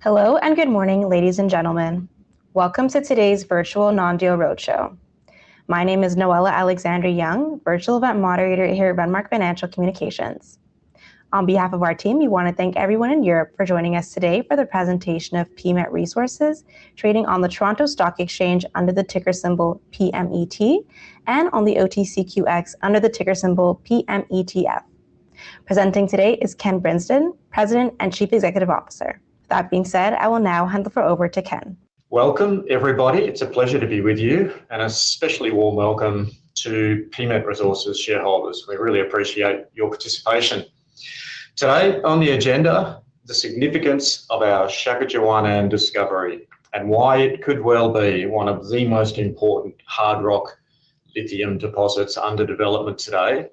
Hello and good morning, ladies and gentlemen. Welcome to today's Virtual Non-Deal Roadshow. My name is Noella Alexander Young, Virtual Event Moderator here at Renmark Financial Communications. On behalf of our team, we want to thank everyone in Europe for joining us today for the presentation of PMET resources trading on the Toronto Stock Exchange under the ticker symbol PMET and on the OTCQX under the ticker symbol PMETF. Presenting today is Ken Brinsden, President and Chief Executive Officer. That being said, I will now hand the floor over to Ken. Welcome, everybody. It's a pleasure to be with you, and a especially warm welcome to PMET Resources shareholders. We really appreciate your participation. Today on the agenda, the significance of our Shakajuanan discovery and why it could well be one of the most important hard rock lithium deposits under development today.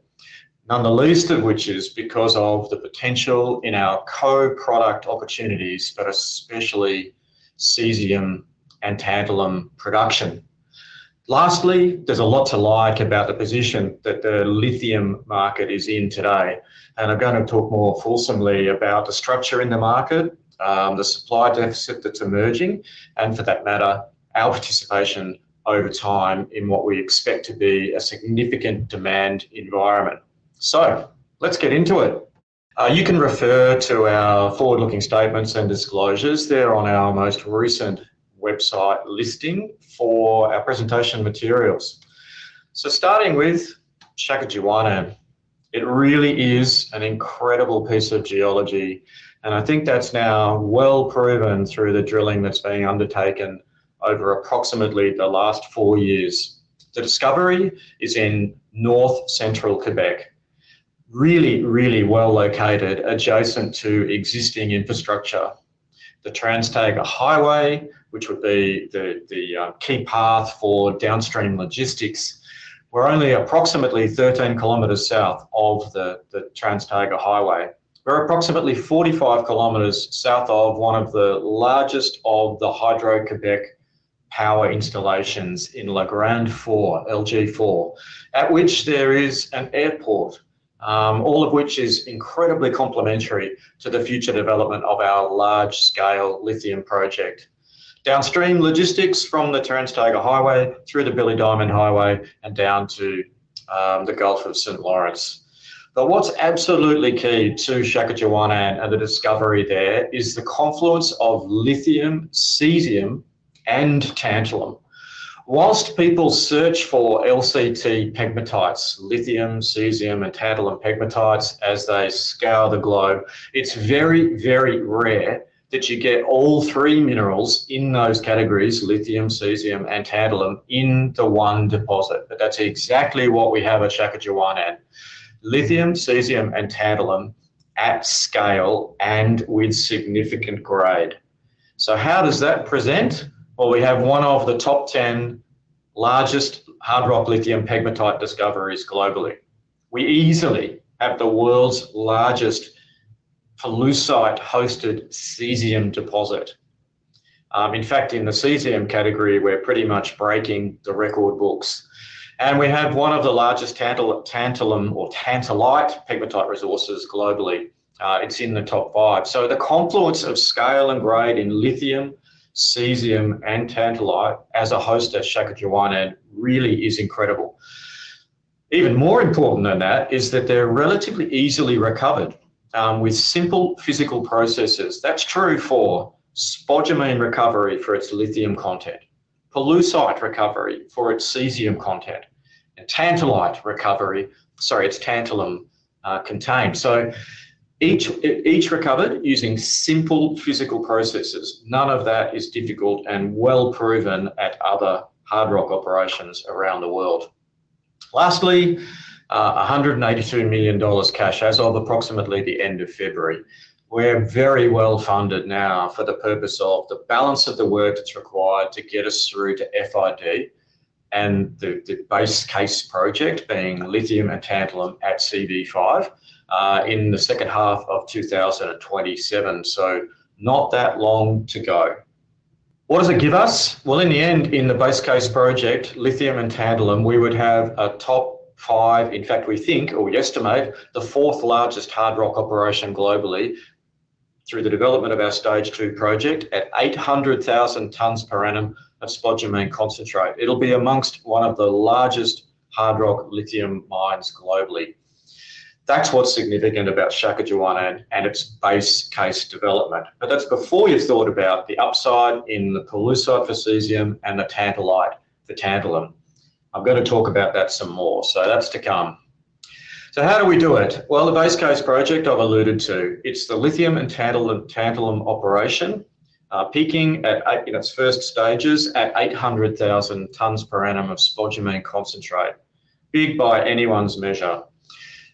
None the least of which is because of the potential in our co-product opportunities, but especially cesium and tantalum production. Lastly, there's a lot to like about the position that the lithium market is in today. And I'm going to talk more fulsomely about the structure in the market, the supply deficit that's emerging, and for that matter, our participation over time in what we expect to be a significant demand environment. So let's get into it. You can refer to our forward-looking statements and disclosures. They're on our most recent website listing for our presentation materials. So starting with Shakajuanan, it really is an incredible piece of geology, and I think that's now well proven through the drilling that's being undertaken over approximately the last 4 years. The discovery is in north-central Quebec. Really well located, adjacent to existing infrastructure. The Trans-Taga Highway, which would be the key path for downstream logistics, we're only approximately 13 kilometres south of the Trans-Taga Highway. We're approximately 45 kilometres south of one of the largest of the Hydro-Quebec power installations in La Grande 4, LG4, at which there is an airport. All of which is incredibly complementary to the future development of our large-scale lithium project. Downstream logistics from the Trans-Taga Highway through the Billy Diamond Highway and down to the Gulf of St. Lawrence. But what's absolutely key to Shakajuanan and the discovery there is the confluence of lithium, cesium, and tantalum. Whilst people search for LCT pegmatites, lithium, cesium, and tantalum pegmatites as they scour the globe, it's very rare that you get all three minerals in those categories, lithium, cesium, and tantalum, in the one deposit. But that's exactly what we have at Shakajuanan. Lithium, cesium, and tantalum at scale and with significant grade. So how does that present? Well, we have one of the top 10 largest hard rock lithium pegmatite discoveries globally. We easily have the world's largest pollucite-hosted cesium deposit. In fact, in the cesium category, we're pretty much breaking the record books. And we have one of the largest tantalum or tantalite pegmatite resources globally. It's in the top 5. So the confluence of scale and grade in lithium, cesium, and tantalite as a host at Shakajuanan really is incredible. Even more important than that is that they're relatively easily recovered with simple physical processes. That's true for spodumene recovery for its lithium content, pollucite recovery for its cesium content, and tantalite recovery, it's tantalum contained. So each recovered using simple physical processes. None of that is difficult and well proven at other hard rock operations around the world. Lastly, $182 million cash as of approximately the end of February. We're very well funded now for the purpose of the balance of the work that's required to get us through to FID and the base case project being lithium and tantalum at CV5 in the second half of 2027. So not that long to go. What does it give us? Well, in the end, in the base case project, lithium and tantalum, we would have a top 5, in fact, we think, or we estimate, the 4th largest hard rock operation globally through the development of our Stage 2 project at 800,000 tonnes per annum of spodumene concentrate. It'll be amongst one of the largest hard rock lithium mines globally. That's what's significant about Shaakichiuwaanaan and its base case development. But that's before you've thought about the upside in the pollucite for cesium and the tantalite for tantalum. I'm going to talk about that some more, so that's to come. So how do we do it? Well, the base case project I've alluded to, it's the lithium and tantalum operation, peaking in its first stages at 800,000 tonnes per annum of spodumene concentrate. Big by anyone's measure.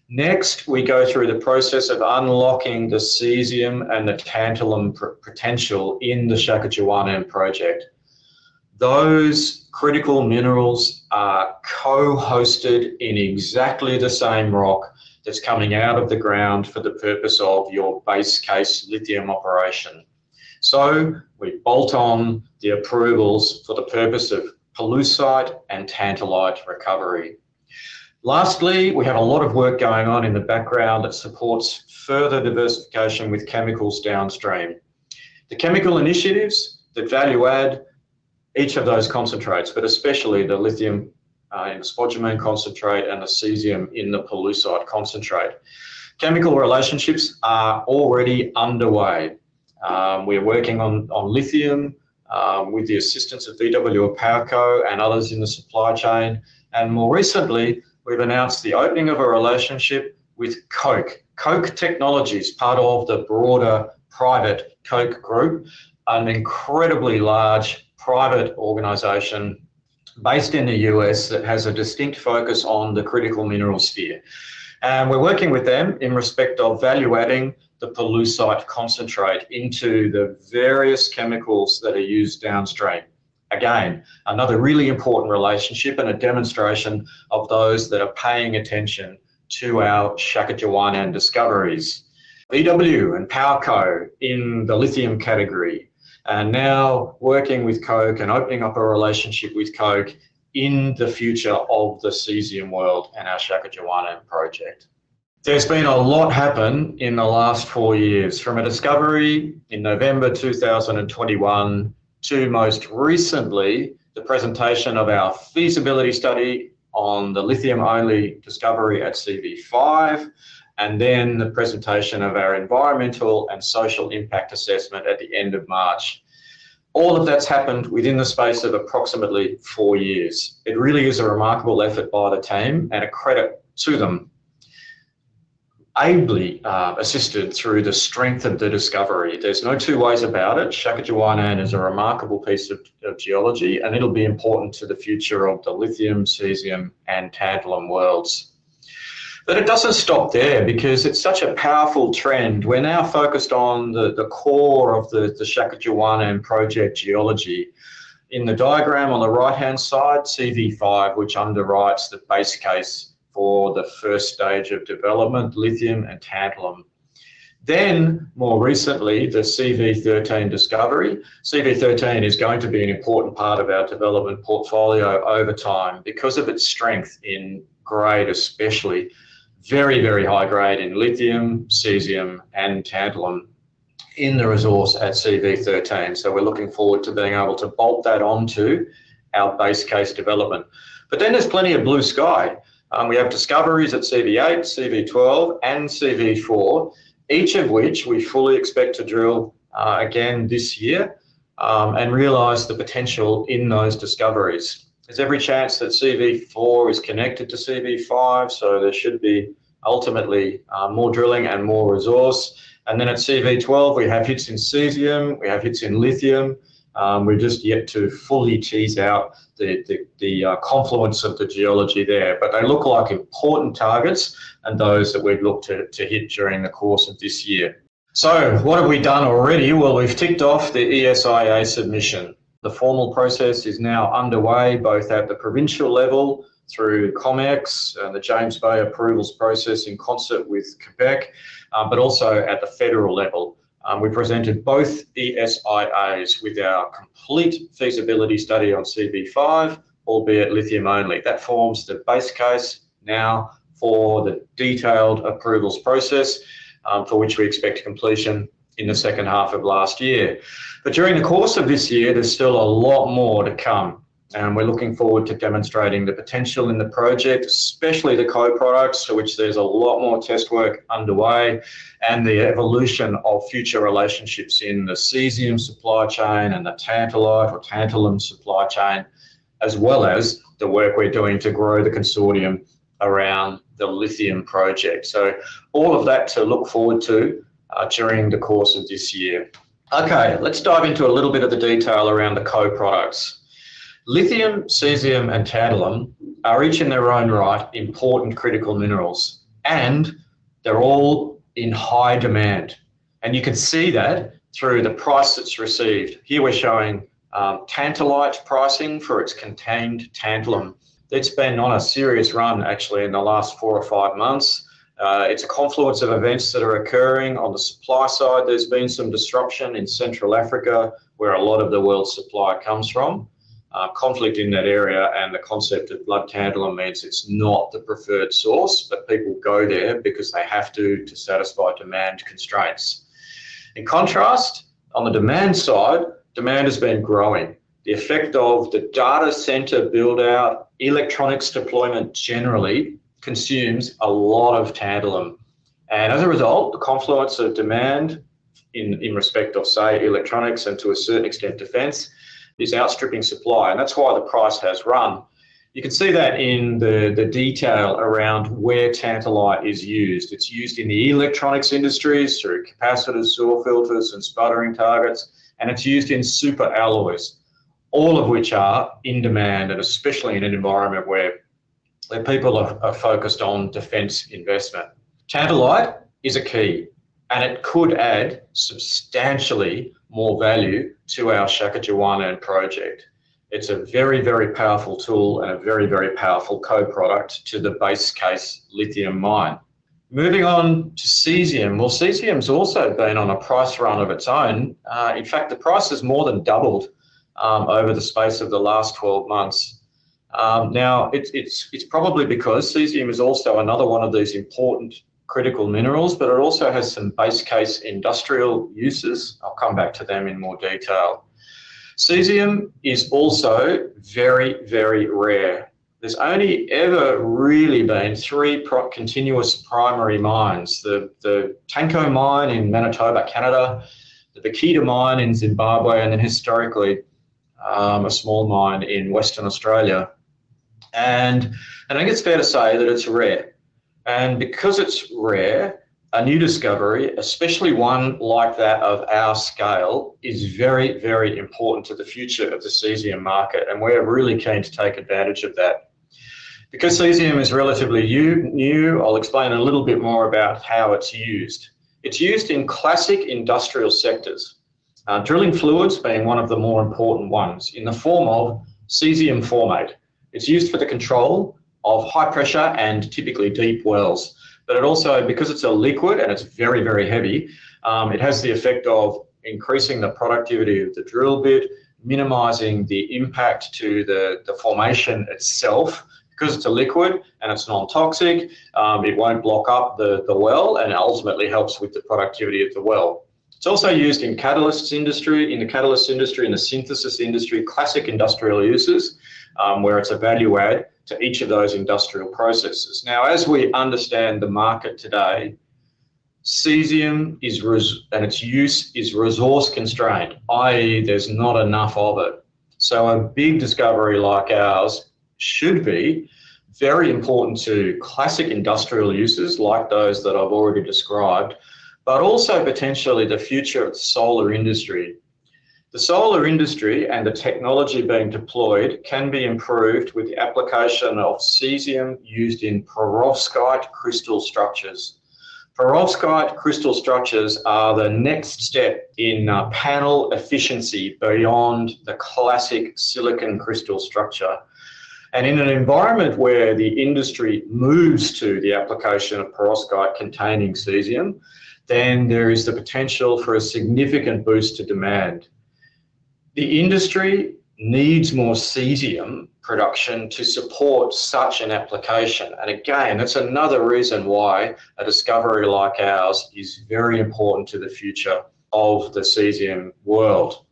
Next, we go through the process of unlocking the cesium and the tantalum potential in the Shaakichiuwaanaan project. Those critical minerals are co-hosted in exactly the same rock that's coming out of the ground for the purpose of your base case lithium operation. So we bolt on the approvals for the purpose of pollucite and tantalite recovery. Lastly, we have a lot of work going on in the background that supports further diversification with chemicals downstream. The chemical initiatives that value add each of those concentrates, but especially the lithium in the spodumene concentrate and the cesium in the pollucite concentrate. Chemical relationships are already underway. We're working on lithium with the assistance of VW PowerCo and others in the supply chain. And more recently, we've announced the opening of a relationship with Koch. Koch Technologies, part of the broader private Koch group, an incredibly large private organisation based in the US that has a distinct focus on the critical mineral sphere. And we're working with them in respect of value adding the pollucite concentrate into the various chemicals that are used downstream. Again, another really important relationship and a demonstration of those that are paying attention to our Shaakichiuwaanaan discoveries. VW and PowerCo in the lithium category, and now working with Koch and opening up a relationship with Koch in the future of the cesium world and our Shaakichiuwaanaan project. There's been a lot happen in the last 4 years, from a discovery in November 2021 to most recently the presentation of our feasibility study on the lithium-only discovery at CV5, and then the presentation of our environmental and social impact assessment at the end of March. All of that's happened within the space of approximately 4 years. It really is a remarkable effort by the team and a credit to them. Ably assisted through the strength of the discovery. There's no two ways about it. Shaakichiuwaanaan is a remarkable piece of geology, and it'll be important to the future of the lithium, cesium and tantalum worlds. But it doesn't stop there, because it's such a powerful trend. We're now focused on the core of the Shaakichiuwaanaan project geology. In the diagram on the right-hand side, CV5, which underwrites the base case for the first stage of development, lithium and tantalum. Then, more recently, the CV13 discovery. CV13 is going to be an important part of our development portfolio over time because of its strength in grade, especially very, very high grade in lithium, cesium and tantalum in the resource at CV13. So we're looking forward to being able to bolt that onto our base case development. But then there's plenty of blue sky. We have discoveries at CV8, CV12 and CV4, each of which we fully expect to drill again this year and realise the potential in those discoveries. There's every chance that CV4 is connected to CV5, so there should be ultimately more drilling and more resource. And then at CV12 we have hits in cesium, we have hits in lithium. We're just yet to fully tease out the confluence of the geology there, but they look like important targets and those that we'd look to hit during the course of this year. So what have we done already? Well, we've ticked off the ESIA submission. The formal process is now underway, both at the provincial level through COMEX and the James Bay approvals process in concert with Quebec, but also at the federal level. We presented both ESIAs with our complete feasibility study on CV5, albeit lithium only. That forms the base case now for the detailed approvals process, for which we expect completion in the second half of last year. But during the course of this year, there's still a lot more to come. And we're looking forward to demonstrating the potential in the project, especially the co-products, for which there's a lot more test work underway, and the evolution of future relationships in the cesium supply chain and the tantalite or tantalum supply chain, as well as the work we're doing to grow the consortium around the lithium project. So all of that to look forward to during the course of this year. Okay, let's dive into a little bit of the detail around the co-products. Lithium, cesium and tantalum are each in their own right important critical minerals, and they're all in high demand. And you can see that through the price that's received. Here we're showing tantalite pricing for its contained tantalum. It's been on a serious run actually in the last 4 or 5 months. It's a confluence of events that are occurring. On the supply side, there's been some disruption in Central Africa, where a lot of the world's supply comes from. Conflict in that area, and the concept of blood tantalum means it's not the preferred source, but people go there because they have to satisfy demand constraints. In contrast, on the demand side, demand has been growing. The effect of the data center build out, electronics deployment generally consumes a lot of tantalum. And as a result, the confluence of demand in respect of, say, electronics and to a certain extent defense is outstripping supply, and that's why the price has run. You can see that in the detail around where tantalite is used. It's used in the electronics industries through capacitors, SAW filters and sputtering targets, and it's used in super alloys, all of which are in demand, and especially in an environment where people are focused on defence investment. Tantalite is a key, and it could add substantially more value to our Shakajuwanan project. It's a very, very powerful tool and a very, very powerful co-product to the base case lithium mine. Moving on to cesium. Well, cesium's also been on a price run of its own. In fact, the price has more than doubled over the space of the last 12 months. Now, it's probably because cesium is also another one of these important critical minerals, but it also has some base case industrial uses. I'll come back to them in more detail. Cesium is also very, very rare. There's only ever really been 3 continuous primary mines: the Tanko mine in Manitoba, Canada, the Bakita mine in Zimbabwe, and then historically a small mine in Western Australia. And I think it's fair to say that it's rare. And because it's rare, a new discovery, especially one like that of our scale, is very, very important to the future of the cesium market. And we're really keen to take advantage of that. Because cesium is relatively new, I'll explain a little bit more about how it's used. It's used in classic industrial sectors, drilling fluids being one of the more important ones, in the form of cesium formate. It's used for the control of high pressure and typically deep wells. But it also, because it's a liquid and it's very, very heavy, it has the effect of increasing the productivity of the drill bit, minimising the impact to the formation itself. Because it's a liquid and it's non-toxic, it won't block up the well, and ultimately helps with the productivity of the well. It's also used in the catalyst industry, in the synthesis industry, classic industrial uses, where it's a value add to each of those industrial processes. Now, as we understand the market today, cesium and its use is resource constrained, i.e. there's not enough of it. So a big discovery like ours should be very important to classic industrial uses like those that I've already described, but also potentially the future of the solar industry. The solar industry and the technology being deployed can be improved with the application of cesium used in perovskite crystal structures. Perovskite crystal structures are the next step in panel efficiency beyond the classic silicon crystal structure. And in an environment where the industry moves to the application of perovskite containing cesium, then there is the potential for a significant boost to demand. The industry needs more cesium production to support such an application. And again, that's another reason why a discovery like ours is very important to the future of the cesium world.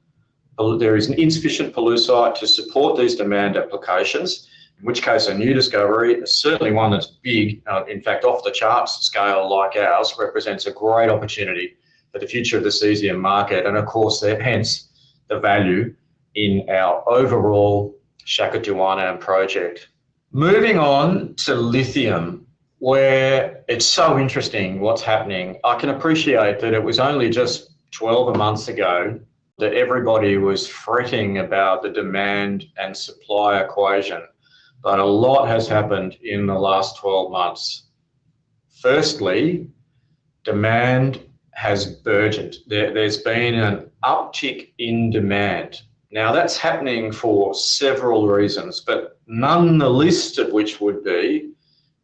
There is an insufficient pollucite to support these demand applications, in which case a new discovery, certainly one that's big, in fact off the charts scale like ours, represents a great opportunity for the future of the cesium market, and of course hence the value in our overall Shakaduwana project. Moving on to lithium, where it's so interesting what's happening. I can appreciate that it was only just 12 months ago that everybody was fretting about the demand and supply equation, but a lot has happened in the last 12 months. Firstly, demand has burgeoned. There's been an uptick in demand. Now that's happening for several reasons, but none the least of which would be,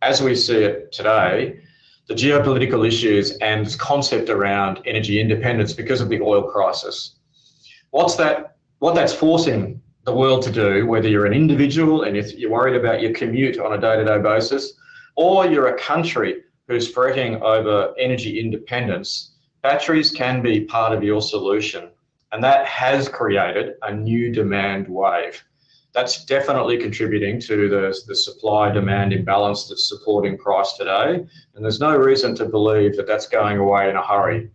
as we see it today, the geopolitical issues and this concept around energy independence because of the oil crisis. What that's forcing the world to do, whether you're an individual and you're worried about your commute on a day-to-day basis, or you're a country who's fretting over energy independence, batteries can be part of your solution. And that has created a new demand wave. That's definitely contributing to the supply-demand imbalance that's supporting price today. And there's no reason to believe that that's going away in a hurry.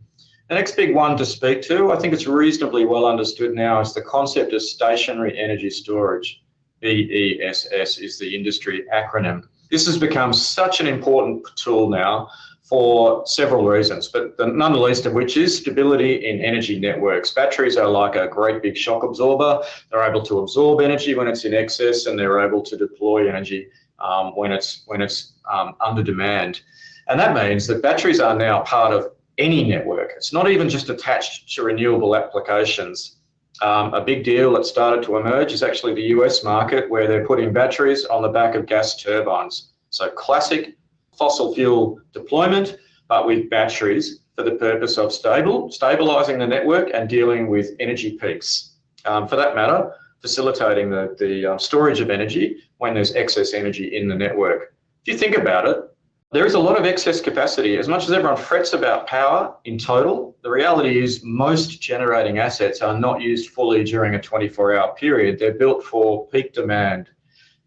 The next big one to speak to, I think it's reasonably well understood now, is the concept of stationary energy storage. BESS is the industry acronym. This has become such an important tool now for several reasons, but none the least of which is stability in energy networks. Batteries are like a great big shock absorber. They're able to absorb energy when it's in excess, and they're able to deploy energy when it's under demand. And that means that batteries are now part of any network. It's not even just attached to renewable applications. A big deal that started to emerge is actually the US market, where they're putting batteries on the back of gas turbines. So classic fossil fuel deployment, but with batteries for the purpose of stabilising the network and dealing with energy peaks. For that matter, facilitating the storage of energy when there's excess energy in the network. If you think about it, there is a lot of excess capacity. As much as everyone frets about power in total, the reality is most generating assets are not used fully during a 24-hour period. They're built for peak demand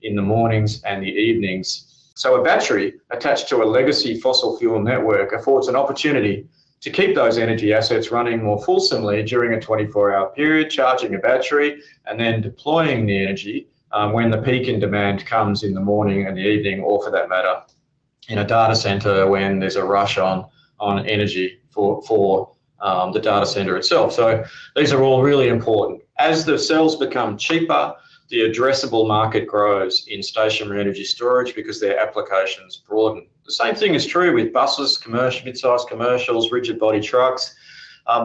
in the mornings and the evenings. So a battery attached to a legacy fossil fuel network affords an opportunity to keep those energy assets running more fulsomely during a 24-hour period, charging a battery and then deploying the energy when the peak in demand comes in the morning and the evening, or for that matter, in a data center when there's a rush on energy for the data center itself. So these are all really important. As the cells become cheaper, the addressable market grows in stationary energy storage because their applications broaden. The same thing is true with buses, mid-sized commercials, rigid body trucks.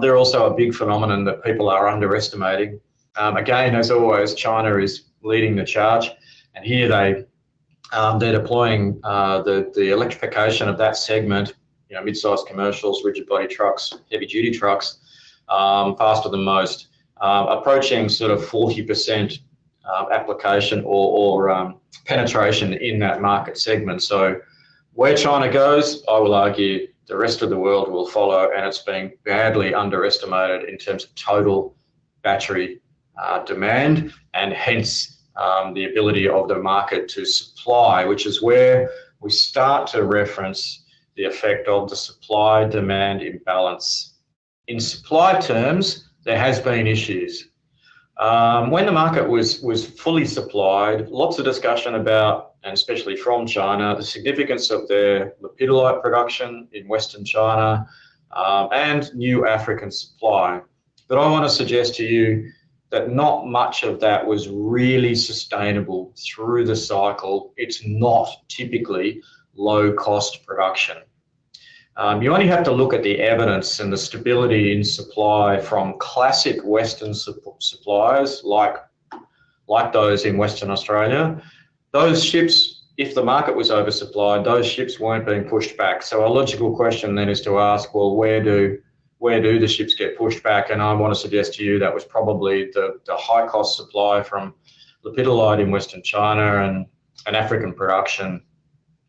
They're also a big phenomenon that people are underestimating. Again, as always, China is leading the charge, and here they're deploying the electrification of that segment, mid-sized commercials, rigid body trucks, heavy-duty trucks, faster than most, approaching sort of 40% application or penetration in that market segment. So where China goes, I will argue the rest of the world will follow, and it's being badly underestimated in terms of total battery demand, and hence the ability of the market to supply, which is where we start to reference the effect of the supply-demand imbalance. In supply terms, there has been issues. When the market was fully supplied, lots of discussion about, and especially from China, the significance of their lepidolite production in Western China and new African supply. But I want to suggest to you that not much of that was really sustainable through the cycle. It's not typically low-cost production. You only have to look at the evidence and the stability in supply from classic Western suppliers like those in Western Australia. Those ships, if the market was oversupplied, those ships weren't being pushed back. So a logical question then is to ask, well, where do the ships get pushed back? And I want to suggest to you that was probably the high-cost supply from lepidolite in Western China and African production.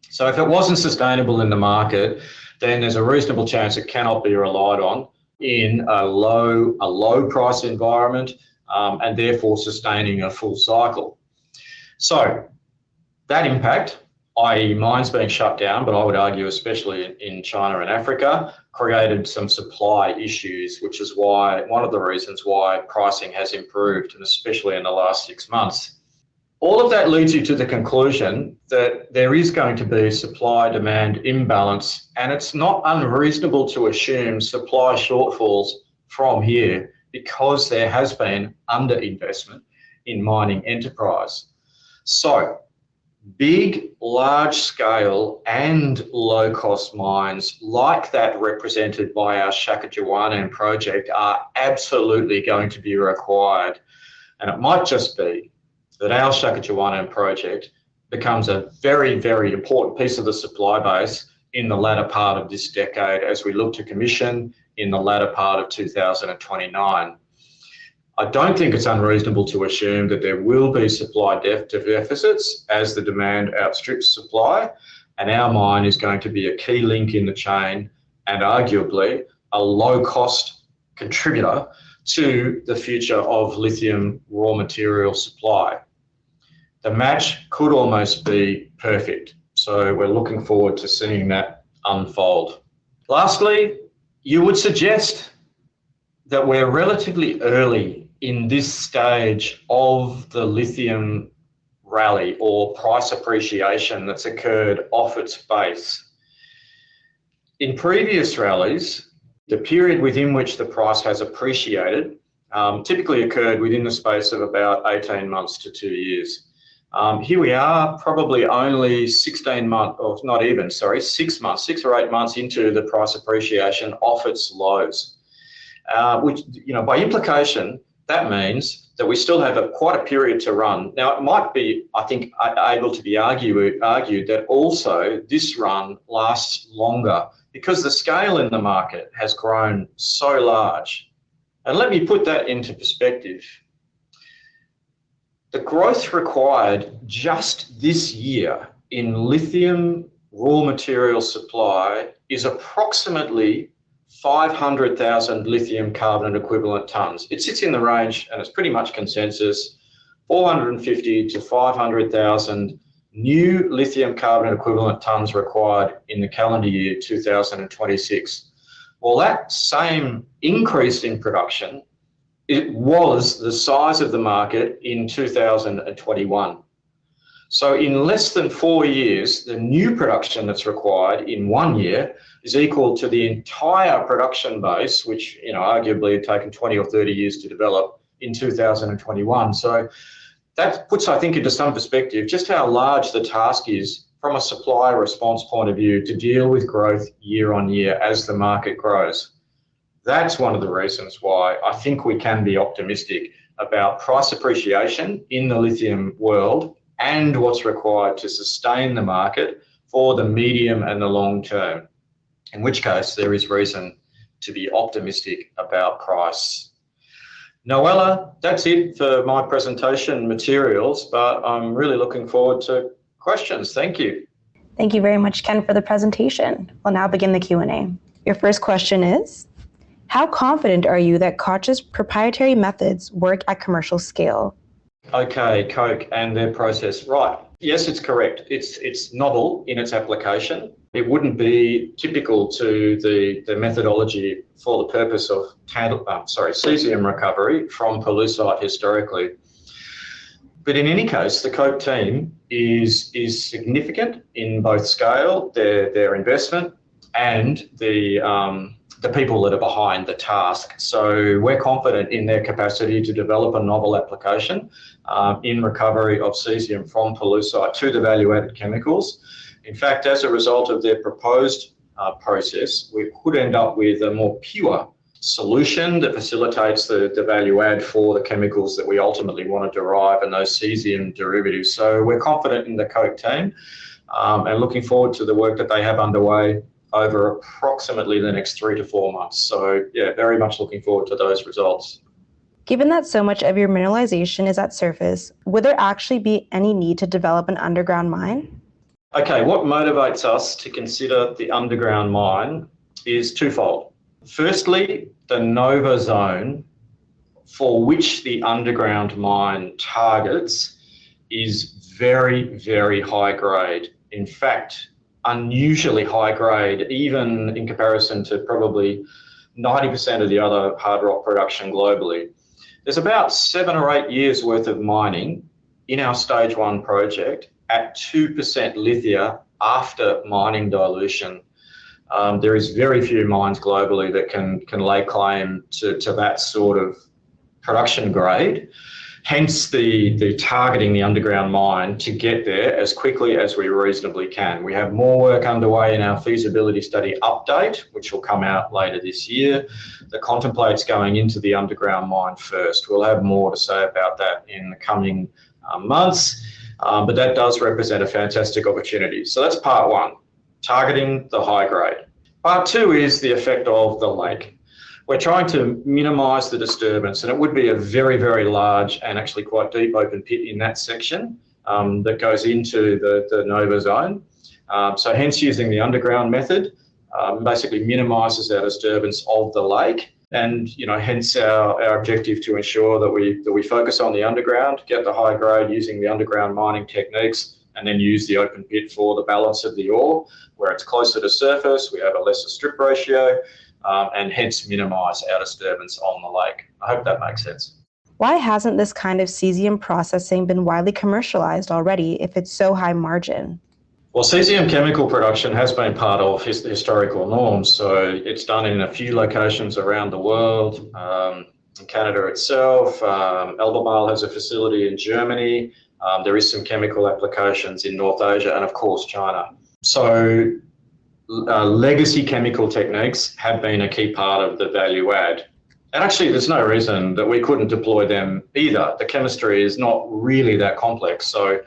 So if it wasn't sustainable in the market, then there's a reasonable chance it cannot be relied on in a low price environment, and therefore sustaining a full cycle. So that impact, i.e. mines being shut down, but I would argue especially in China and Africa, created some supply issues, which is why one of the reasons why pricing has improved, and especially in the last 6 months. All of that leads you to the conclusion that there is going to be supply-demand imbalance, and it's not unreasonable to assume supply shortfalls from here because there has been underinvestment in mining enterprise. So, big, large-scale and low-cost mines like that represented by our Shakachuanan project are absolutely going to be required. And it might just be that our Shakachuanan project becomes a very, very important piece of the supply base in the latter part of this decade as we look to commission in the latter part of 2029. I don't think it's unreasonable to assume that there will be supply deficits as the demand outstrips supply, and our mine is going to be a key link in the chain and arguably a low-cost contributor to the future of lithium raw material supply. The match could almost be perfect, so we're looking forward to seeing that unfold. Lastly, you would suggest that we're relatively early in this stage of the lithium rally or price appreciation that's occurred off its base. In previous rallies, the period within which the price has appreciated typically occurred within the space of about 18 months to 2 years. Here we are, probably only 6 months, or not even, sorry, 6 months, 6 or 8 months into the price appreciation off its lows, which, by implication, that means that we still have quite a period to run. Now, it might be, I think, able to be argued that also this run lasts longer because the scale in the market has grown so large. And let me put that into perspective. The growth required just this year in lithium raw material supply is approximately 500,000 lithium carbonate equivalent tonnes. It sits in the range, and it's pretty much consensus, 450 to 500,000 new lithium carbonate equivalent tonnes required in the calendar year 2026. Well, that same increase in production, it was the size of the market in 2021. So in less than 4 years, the new production that's required in 1 year is equal to the entire production base, which arguably had taken 20 or 30 years to develop in 2021. So that puts, I think, into some perspective just how large the task is from a supply response point of view to deal with growth year on year as the market grows. That's one of the reasons why I think we can be optimistic about price appreciation in the lithium world and what's required to sustain the market for the medium and the long term, in which case there is reason to be optimistic about price. Noella, that's it for my presentation materials, but I'm really looking forward to questions. Thank you. Thank you very much, Ken, for the presentation. We'll now begin the Q&A. Your first question is, how confident are you that Koch's proprietary methods work at commercial scale? Okay, Coke and their process. Right. Yes, it's correct. It's novel in its application. It wouldn't be typical to the methodology for the purpose of cesium recovery from pollucite historically. But in any case, the Coke team is significant in both scale, their investment, and the people that are behind the task. So we're confident in their capacity to develop a novel application in recovery of cesium from pollucite to the value-added chemicals. In fact, as a result of their proposed process, we could end up with a more pure solution that facilitates the value add for the chemicals that we ultimately want to derive and those cesium derivatives. So we're confident in the Coke team and looking forward to the work that they have underway over approximately the next 3 to 4 months. So yeah, very much looking forward to those results. Given that so much of your mineralization is at surface, would there actually be any need to develop an underground mine? Okay, what motivates us to consider the underground mine is twofold. Firstly, the Nova zone for which the underground mine targets is very, very high grade. In fact, unusually high grade, even in comparison to probably 90% of the other hard rock production globally. There's about 7 or 8 years worth of mining in our stage 1 project at 2% lithia after mining dilution. There is very few mines globally that can lay claim to that sort of production grade. Hence the targeting the underground mine to get there as quickly as we reasonably can. We have more work underway in our feasibility study update, which will come out later this year, that contemplates going into the underground mine first. We'll have more to say about that in the coming months, but that does represent a fantastic opportunity. So that's part 1, targeting the high grade. Part 2 is the effect of the lake. We're trying to minimise the disturbance, and it would be a very, very large and actually quite deep open pit in that section that goes into the Nova zone. So hence using the underground method basically minimises our disturbance of the lake, and hence our objective to ensure that we focus on the underground, get the high grade using the underground mining techniques, and then use the open pit for the balance of the ore where it's closer to surface. We have a lesser strip ratio. And hence minimise our disturbance on the lake. I hope that makes sense. Why hasn't this kind of cesium processing been widely commercialized already if it's so high margin? Well, cesium chemical production has been part of historical norms, so it's done in a few locations around the world. In Canada itself, Albemarle has a facility in Germany. There is some chemical applications in North Asia and, of course, China. So legacy chemical techniques have been a key part of the value add. And actually, there's no reason that we couldn't deploy them either. The chemistry is not really that complex. So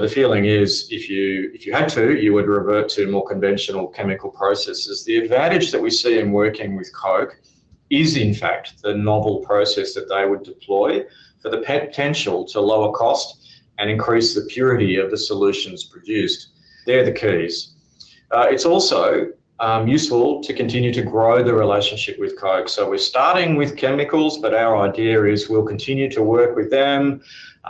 the feeling is if you had to, you would revert to more conventional chemical processes. The advantage that we see in working with Coke is, in fact, the novel process that they would deploy for the potential to lower cost and increase the purity of the solutions produced. They're the keys. It's also useful to continue to grow the relationship with Coke. So we're starting with chemicals, but our idea is we'll continue to work with them,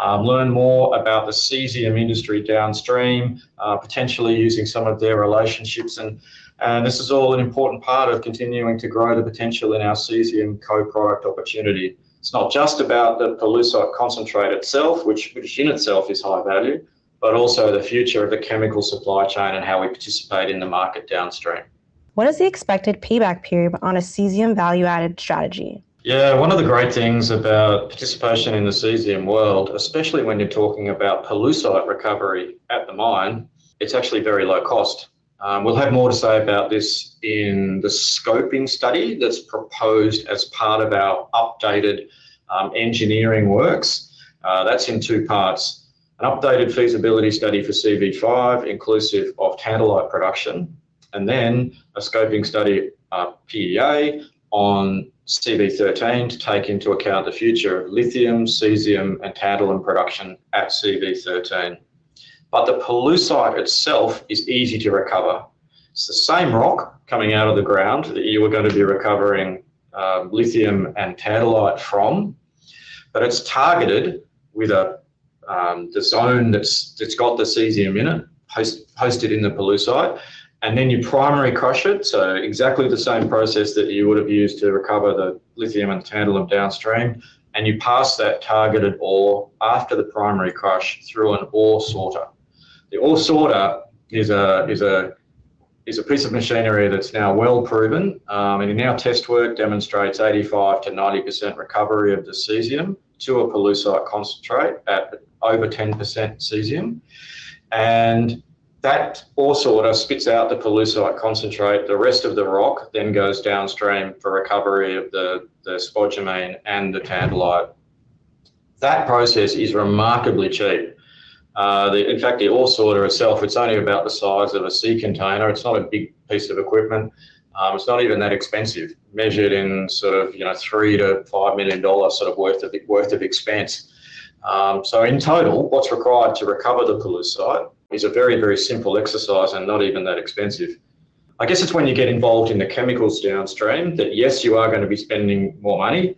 learn more about the cesium industry downstream, potentially using some of their relationships. And this is all an important part of continuing to grow the potential in our cesium co-product opportunity. It's not just about the pollucite concentrate itself, which in itself is high value, but also the future of the chemical supply chain and how we participate in the market downstream. What is the expected payback period on a cesium value-added strategy? Yeah, one of the great things about participation in the cesium world, especially when you're talking about pollucite recovery at the mine, it's actually very low cost. We'll have more to say about this in the scoping study that's proposed as part of our updated engineering works. That's in 2 parts. An updated feasibility study for CV5, inclusive of tantalite production, and then a scoping study, PEA, on CV13 to take into account the future of lithium, cesium, and tantalum production at CV13. But the pollucite itself is easy to recover. It's the same rock coming out of the ground that you were going to be recovering lithium and tantalite from, but it's targeted with the zone that's got the cesium in it, hosted in the pollucite, and then you primary crush it. So exactly the same process that you would have used to recover the lithium and tantalum downstream, and you pass that targeted ore after the primary crush through an ore sorter. The ore sorter is a piece of machinery that's now well proven, and in our test work demonstrates 85 to 90% recovery of the cesium to a pollucite concentrate at over 10% cesium. And that ore sorter spits out the pollucite concentrate. The rest of the rock then goes downstream for recovery of the spodumene and the tantalite. That process is remarkably cheap. In fact, the ore sorter itself, it's only about the size of a sea container. It's not a big piece of equipment. It's not even that expensive, measured in sort of $3 to $5 million sort of worth of expense. So in total, what's required to recover the pollucite is a very, very simple exercise and not even that expensive. I guess it's when you get involved in the chemicals downstream that, yes, you are going to be spending more money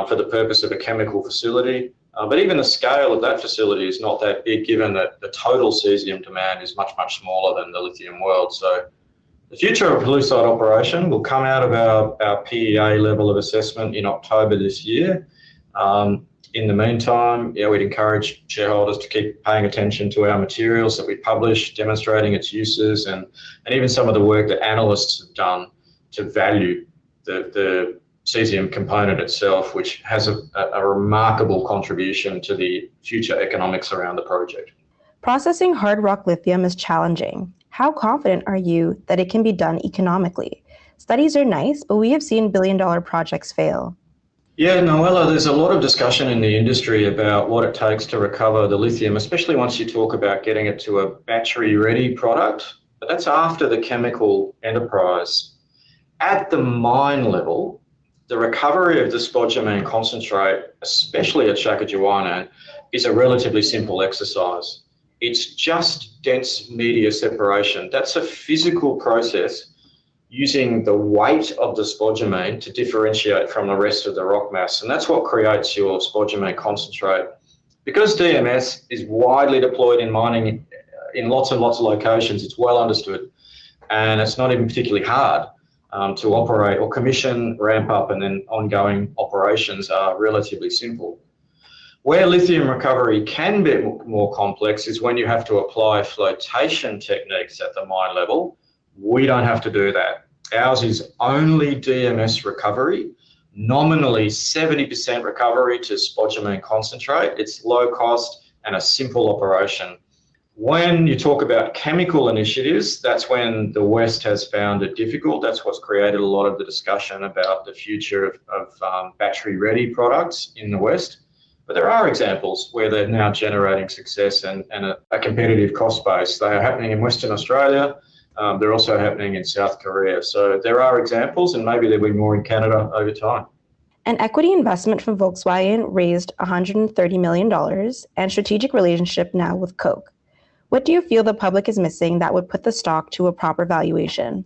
for the purpose of a chemical facility, but even the scale of that facility is not that big, given that the total cesium demand is much, much smaller than the lithium world. So the future of pollucide operation will come out of our PEA level of assessment in October this year. In the meantime, we'd encourage shareholders to keep paying attention to our materials that we publish, demonstrating its uses, and even some of the work that analysts have done to value the cesium component itself, which has a remarkable contribution to the future economics around the project. Processing hard rock lithium is challenging. How confident are you that it can be done economically? Studies are nice, but we have seen billion-dollar projects fail. Yeah, Noella, there's a lot of discussion in the industry about what it takes to recover the lithium, especially once you talk about getting it to a battery-ready product, but that's after the chemical enterprise. At the mine level, the recovery of the spodumene concentrate, especially at Shakajuwana, is a relatively simple exercise. It's just dense media separation. That's a physical process using the weight of the spodumene to differentiate from the rest of the rock mass. And that's what creates your spodumene concentrate. Because DMS is widely deployed in mining in lots and lots of locations, it's well understood. And it's not even particularly hard to operate or commission, ramp up, and then ongoing operations are relatively simple. Where lithium recovery can be more complex is when you have to apply flotation techniques at the mine level. We don't have to do that. Ours is only DMS recovery, nominally 70% recovery to spodumene concentrate. It's low cost and a simple operation. When you talk about chemical initiatives, that's when the West has found it difficult. That's what's created a lot of the discussion about the future of battery-ready products in the West. But there are examples where they're now generating success and a competitive cost base. They are happening in Western Australia. They're also happening in South Korea. So there are examples, and maybe there'll be more in Canada over time. An equity investment from Volkswagen raised $130 million and strategic relationship now with Coke. What do you feel the public is missing that would put the stock to a proper valuation?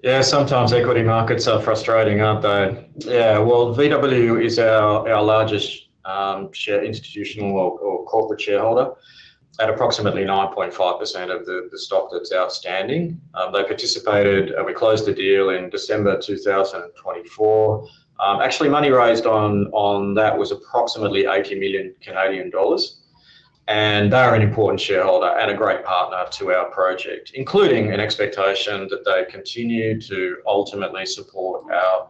Yeah, sometimes equity markets are frustrating, aren't they? Yeah, well, VW is our largest institutional or corporate shareholder at approximately 9.5% of the stock that's outstanding. They participated, we closed the deal in December 2024. Actually, money raised on that was approximately 80 million Canadian dollars. And they're an important shareholder and a great partner to our project, including an expectation that they continue to ultimately support our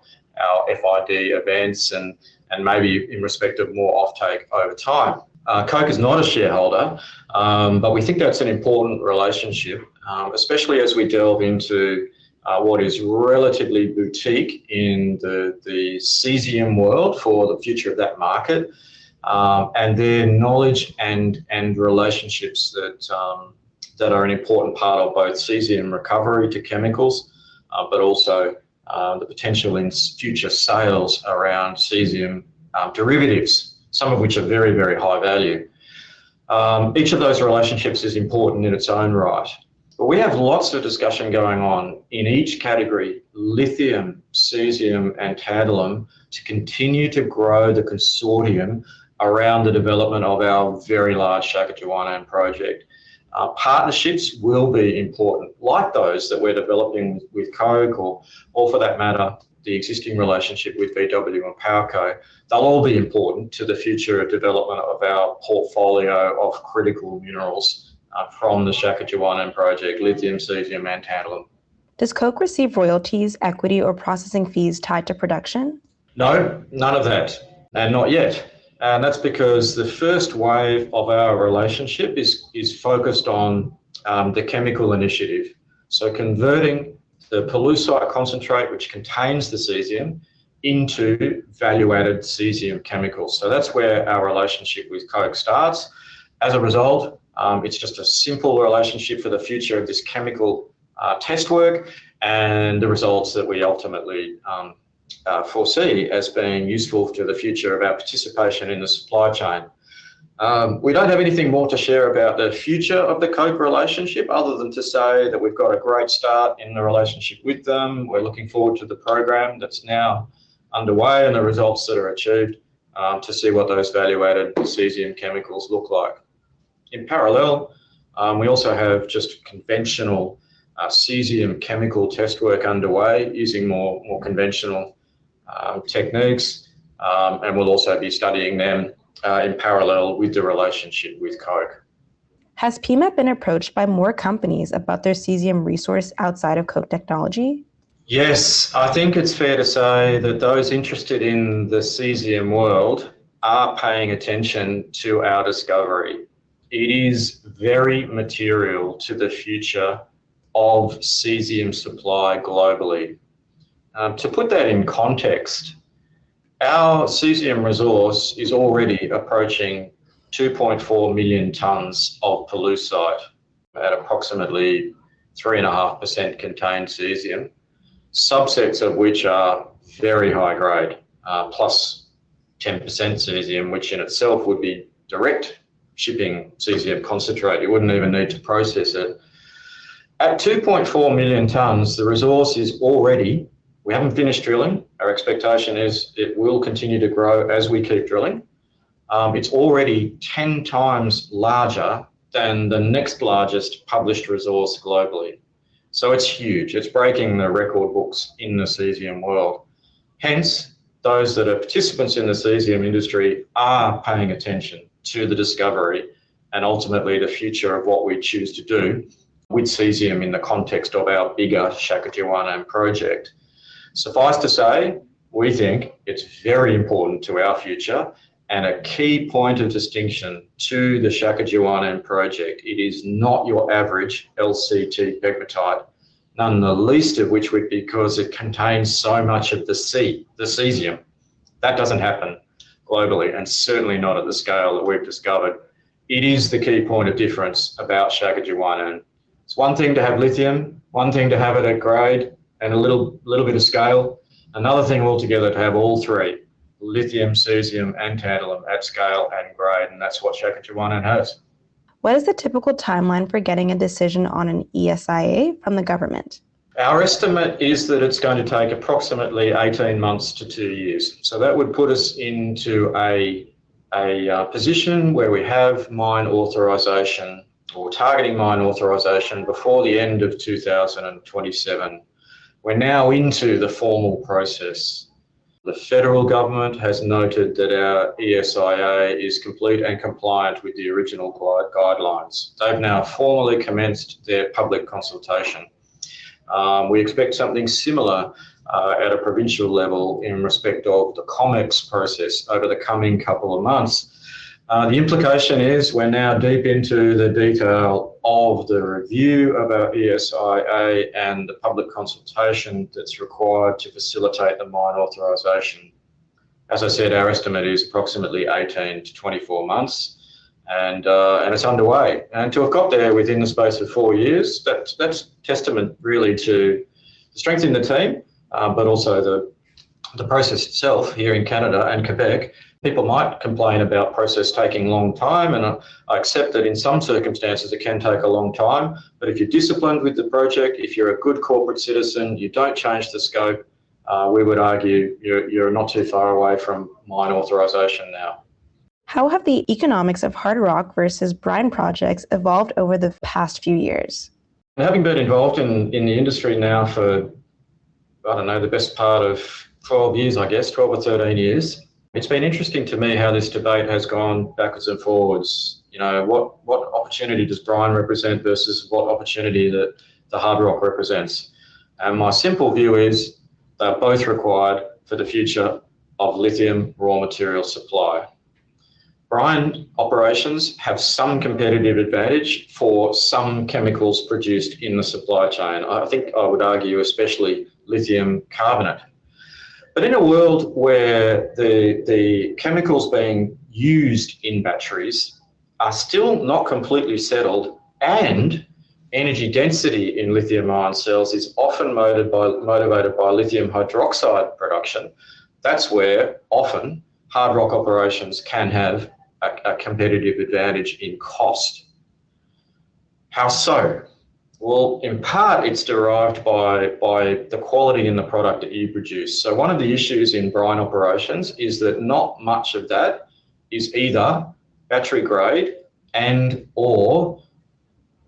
FID events and maybe in respect of more offtake over time. Coke is not a shareholder, but we think that's an important relationship, especially as we delve into what is relatively boutique in the cesium world for the future of that market. And their knowledge and relationships that are an important part of both cesium recovery to chemicals, but also the potential in future sales around cesium derivatives, some of which are very, very high value. Each of those relationships is important in its own right. But we have lots of discussion going on in each category, lithium, cesium, and tantalum, to continue to grow the consortium around the development of our very large Shakajuwana project. Partnerships will be important, like those that we're developing with Coke or for that matter, the existing relationship with VW and PowerCo. They'll all be important to the future development of our portfolio of critical minerals from the Shakajuwana project, lithium, cesium, and tantalum. Does Coke receive royalties, equity, or processing fees tied to production? No, none of that, and not yet. And that's because the first wave of our relationship is focused on the chemical initiative. So converting the pollucite concentrate, which contains the cesium, into value-added cesium chemicals. So that's where our relationship with Coke starts. As a result, it's just a simple relationship for the future of this chemical test work and the results that we ultimately foresee as being useful to the future of our participation in the supply chain. We don't have anything more to share about the future of the Coke relationship other than to say that we've got a great start in the relationship with them. We're looking forward to the program that's now underway and the results that are achieved to see what those value-added cesium chemicals look like. In parallel, we also have just conventional cesium chemical test work underway using more conventional techniques, and we'll also be studying them in parallel with the relationship with Coke. Has PMET been approached by more companies about their cesium resource outside of Coke technology? Yes, I think it's fair to say that those interested in the cesium world are paying attention to our discovery. It is very material to the future of cesium supply globally. To put that in context, our cesium resource is already approaching 2.4 million tonnes of pollucite at approximately 3.5% contained cesium, subsets of which are very high grade, plus 10% cesium, which in itself would be direct shipping cesium concentrate. You wouldn't even need to process it. At 2.4 million tonnes, the resource is already, we haven't finished drilling. Our expectation is it will continue to grow as we keep drilling. It's already 10 times larger than the next largest published resource globally. So it's huge. It's breaking the record books in the cesium world. Hence, those that are participants in the cesium industry are paying attention to the discovery and ultimately the future of what we choose to do with cesium in the context of our bigger Shakajuwanan project. Suffice to say, we think it's very important to our future and a key point of distinction to the Shakajuwanan project. It is not your average LCT pegmatite, none the least of which would be because it contains so much of the cesium. That doesn't happen globally and certainly not at the scale that we've discovered. It is the key point of difference about Shakajuwanan. It's one thing to have lithium, one thing to have it at grade and a little bit of scale, another thing altogether to have all three, lithium, cesium and tantalum at scale and grade, and that's what Shakajuwanan has. What is the typical timeline for getting a decision on an ESIA from the government? Our estimate is that it's going to take approximately 18 months to 2 years. So that would put us into a position where we have mine authorisation or targeting mine authorisation before the end of 2027. We're now into the formal process. The federal government has noted that our ESIA is complete and compliant with the original guidelines. They've now formally commenced their public consultation. We expect something similar at a provincial level in respect of the COMEX process over the coming couple of months. The implication is we're now deep into the detail of the review of our ESIA and the public consultation that's required to facilitate the mine authorisation. As I said, our estimate is approximately 18 to 24 months and it's underway. And to have got there within the space of 4 years, that's testament really to the strength in the team, but also the process itself here in Canada and Quebec. People might complain about process taking a long time, and I accept that in some circumstances it can take a long time, but if you're disciplined with the project, if you're a good corporate citizen, you don't change the scope, we would argue you're not too far away from mine authorisation now. How have the economics of hard rock versus brine projects evolved over the past few years? Having been involved in the industry now for, I don't know, the best part of 12 years, I guess, 12 or 13 years, it's been interesting to me how this debate has gone backwards and forwards. You know, what opportunity does brine represent versus what opportunity that the hard rock represents? And my simple view is they're both required for the future of lithium raw material supply. Brine operations have some competitive advantage for some chemicals produced in the supply chain. I think I would argue especially lithium carbonate. But in a world where the chemicals being used in batteries are still not completely settled and energy density in lithium-ion cells is often motivated by lithium hydroxide production, that's where often hard rock operations can have a competitive advantage in cost. How so? Well, in part, it's derived by the quality in the product that you produce. So one of the issues in brine operations is that not much of that is either battery grade and or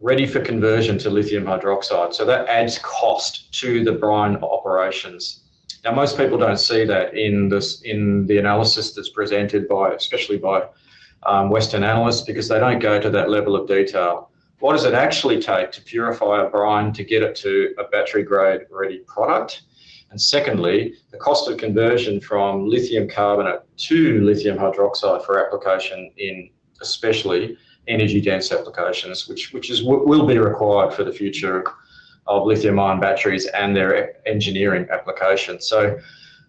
ready for conversion to lithium hydroxide. So that adds cost to the brine operations. Now, most people don't see that in the analysis that's presented especially by Western analysts, because they don't go to that level of detail. What does it actually take to purify a brine to get it to a battery grade ready product? And secondly, the cost of conversion from lithium carbonate to lithium hydroxide for application in especially energy dense applications, which will be required for the future of lithium ion batteries and their engineering applications. So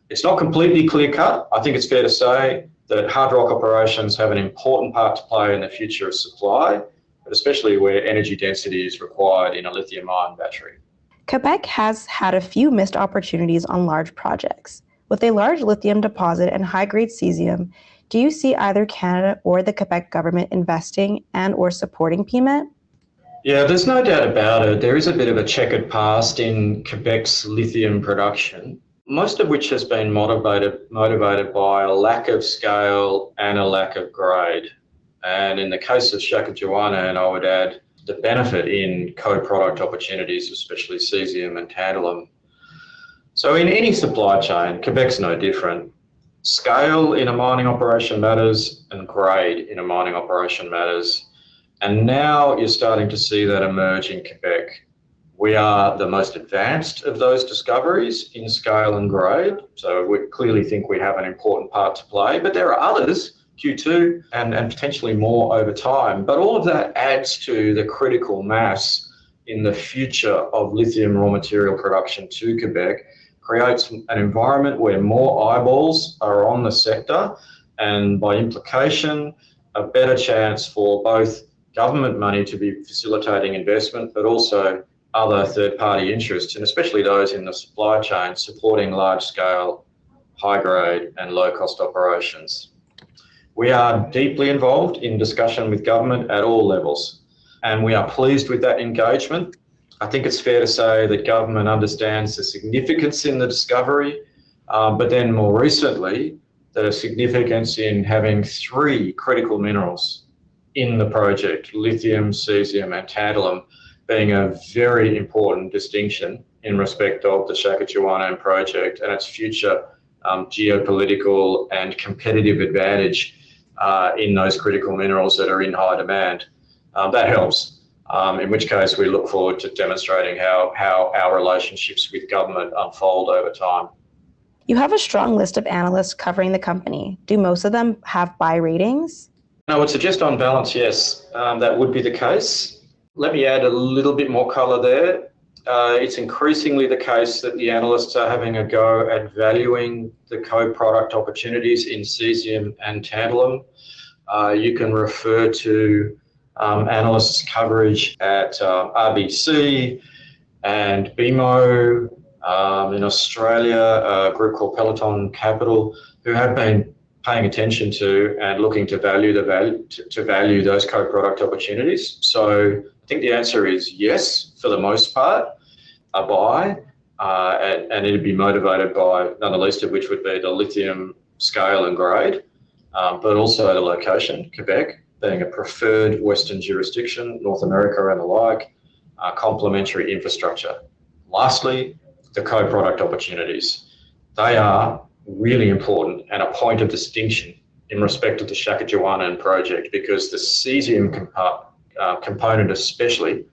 it's not completely clear cut. I think it's fair to say that hard rock operations have an important part to play in the future of supply, especially where energy density is required in a lithium-ion battery. Quebec has had a few missed opportunities on large projects. With a large lithium deposit and high-grade cesium, do you see either Canada or the Quebec government investing and or supporting PMET? Yeah, there's no doubt about it. There is a bit of a checkered past in Quebec's lithium production, most of which has been motivated by a lack of scale and a lack of grade. And in the case of Shakajuana, and I would add the benefit in co-product opportunities, especially cesium and tantalum. So in any supply chain, Quebec's no different. Scale in a mining operation matters and grade in a mining operation matters. And now you're starting to see that emerge in Quebec. We are the most advanced of those discoveries in scale and grade. So we clearly think we have an important part to play, but there are others, Q2 and potentially more over time. But all of that adds to the critical mass in the future of lithium raw material production to Quebec, creates an environment where more eyeballs are on the sector, and by implication, a better chance for both government money to be facilitating investment, but also other third-party interests, and especially those in the supply chain supporting large-scale, high-grade and low-cost operations. We are deeply involved in discussion with government at all levels, and we are pleased with that engagement. I think it's fair to say that government understands the significance in the discovery, but then more recently, the significance in having 3 critical minerals in the project, lithium, cesium and tantalum, being a very important distinction in respect of the Shakajuana project and its future geopolitical and competitive advantage in those critical minerals that are in high demand. That helps, in which case we look forward to demonstrating how our relationships with government unfold over time. You have a strong list of analysts covering the company. Do most of them have buy ratings? I would suggest on balance, yes, that would be the case. Let me add a little bit more colour there. It's increasingly the case that the analysts are having a go at valuing the co-product opportunities in cesium and tantalum. You can refer to analysts' coverage at RBC and BMO, in Australia, a group called Peloton Capital, who have been paying attention to and looking to value those co-product opportunities. So I think the answer is yes, for the most part, a buy, and it'd be motivated by none the least of which would be the lithium scale and grade, but also the location, Quebec, being a preferred Western jurisdiction, North America and the like, complementary infrastructure. Lastly, the co-product opportunities. They are really important and a point of distinction in respect of the Shakajuana project, because the cesium component especially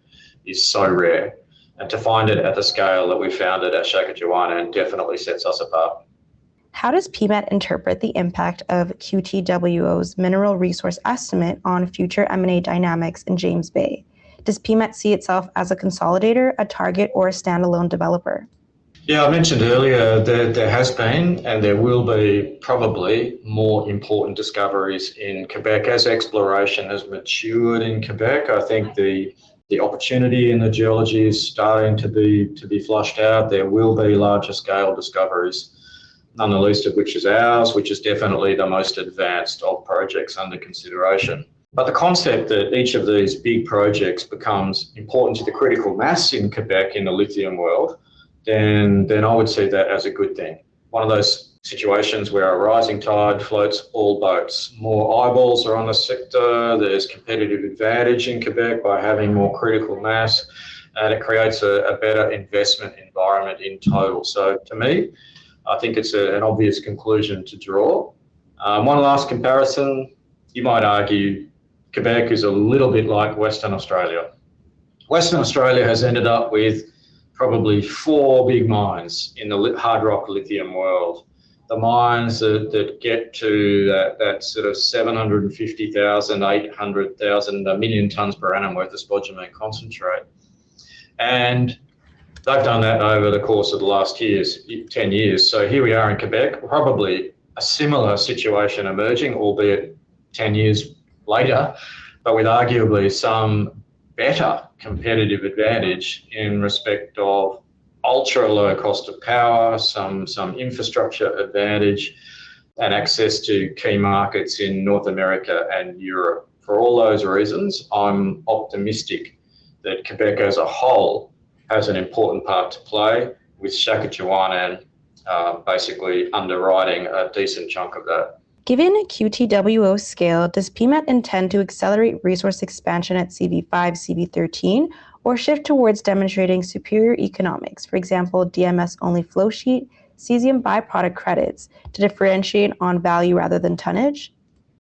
is so rare, and to find it at the scale that we found it at Shakajuana definitely sets us apart. How does PMET interpret the impact of QTWO's mineral resource estimate on future M&A dynamics in James Bay? Does PMET see itself as a consolidator, a target, or a standalone developer? Yeah, I mentioned earlier that there has been and there will be probably more important discoveries in Quebec as exploration has matured in Quebec. I think the opportunity in the geology is starting to be flushed out. There will be larger scale discoveries. none the least of which is ours, which is definitely the most advanced of projects under consideration. But the concept that each of these big projects becomes important to the critical mass in Quebec in the lithium world, then I would see that as a good thing. One of those situations where a rising tide floats all boats. More eyeballs are on the sector, there's competitive advantage in Quebec by having more critical mass, and it creates a better investment environment in total. So to me, I think it's an obvious conclusion to draw. One last comparison, you might argue Quebec is a little bit like Western Australia. Western Australia has ended up with probably 4 big mines in the hard rock lithium world. The mines that get to that sort of 750,000, 800,000, a million tonnes per annum worth of spodumene concentrate. And they've done that over the course of the last 10 years. So here we are in Quebec, probably a similar situation emerging, albeit 10 years later, but with arguably some better competitive advantage in respect of ultra low cost of power, some infrastructure advantage, and access to key markets in North America and Europe. For all those reasons, I'm optimistic that Quebec as a whole has an important part to play, with Shaakichiuwaanaan basically underwriting a decent chunk of that. Given a QTWO scale, does PMET intend to accelerate resource expansion at CV5, CV13, or shift towards demonstrating superior economics, for example, DMS-only flowsheet, cesium byproduct credits, to differentiate on value rather than tonnage?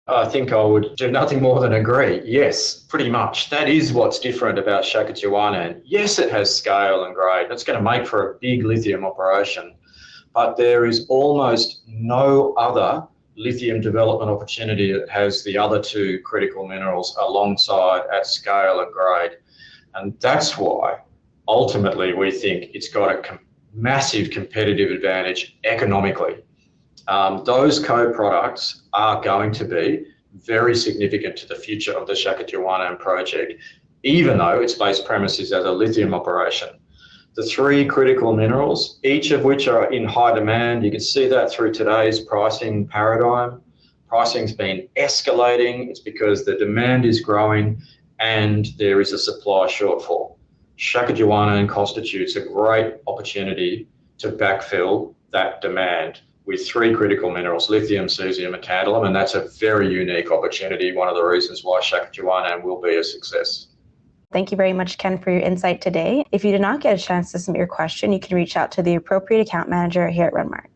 I think I would do nothing more than agree. Yes, pretty much. That is what's different about Shaakichiuwaanaan. Yes, it has scale and grade. It's going to make for a big lithium operation, but there is almost no other lithium development opportunity that has the other 2 critical minerals alongside at scale and grade. And that's why ultimately we think it's got a massive competitive advantage economically. Those co-products are going to be very significant to the future of the Shaakichiuwaanaan project, even though its base premise is as a lithium operation. The 3 critical minerals, each of which are in high demand. You can see that through today's pricing paradigm. Pricing's been escalating. It's because the demand is growing and there is a supply shortfall. Shaakichiuwaanaan constitutes a great opportunity to backfill that demand with 3 critical minerals, lithium, cesium and tantalum, and that's a very unique opportunity, one of the reasons why Shaakichiuwaanaan will be a success. Thank you very much, Ken, for your insight today. If you did not get a chance to submit your question, you can reach out to the appropriate account manager here at Renmark.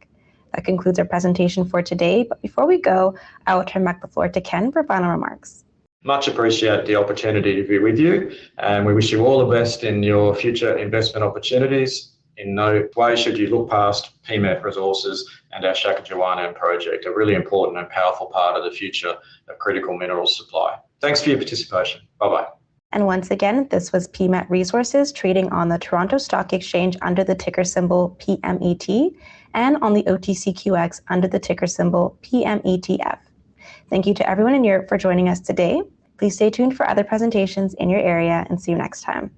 That concludes our presentation for today, but before we go, I will turn back the floor to Ken for final remarks. Much appreciate the opportunity to be with you, and we wish you all the best in your future investment opportunities. In no way should you look past PMET Resources and our Shaakichiuwaanaan project, a really important and powerful part of the future of critical minerals supply. Thanks for your participation. Bye-bye. And once again, this was PMET Resources trading on the Toronto Stock Exchange under the ticker symbol PMET and on the OTCQX under the ticker symbol PMETF. Thank you to everyone in Europe for joining us today. Please stay tuned for other presentations in your area and see you next time.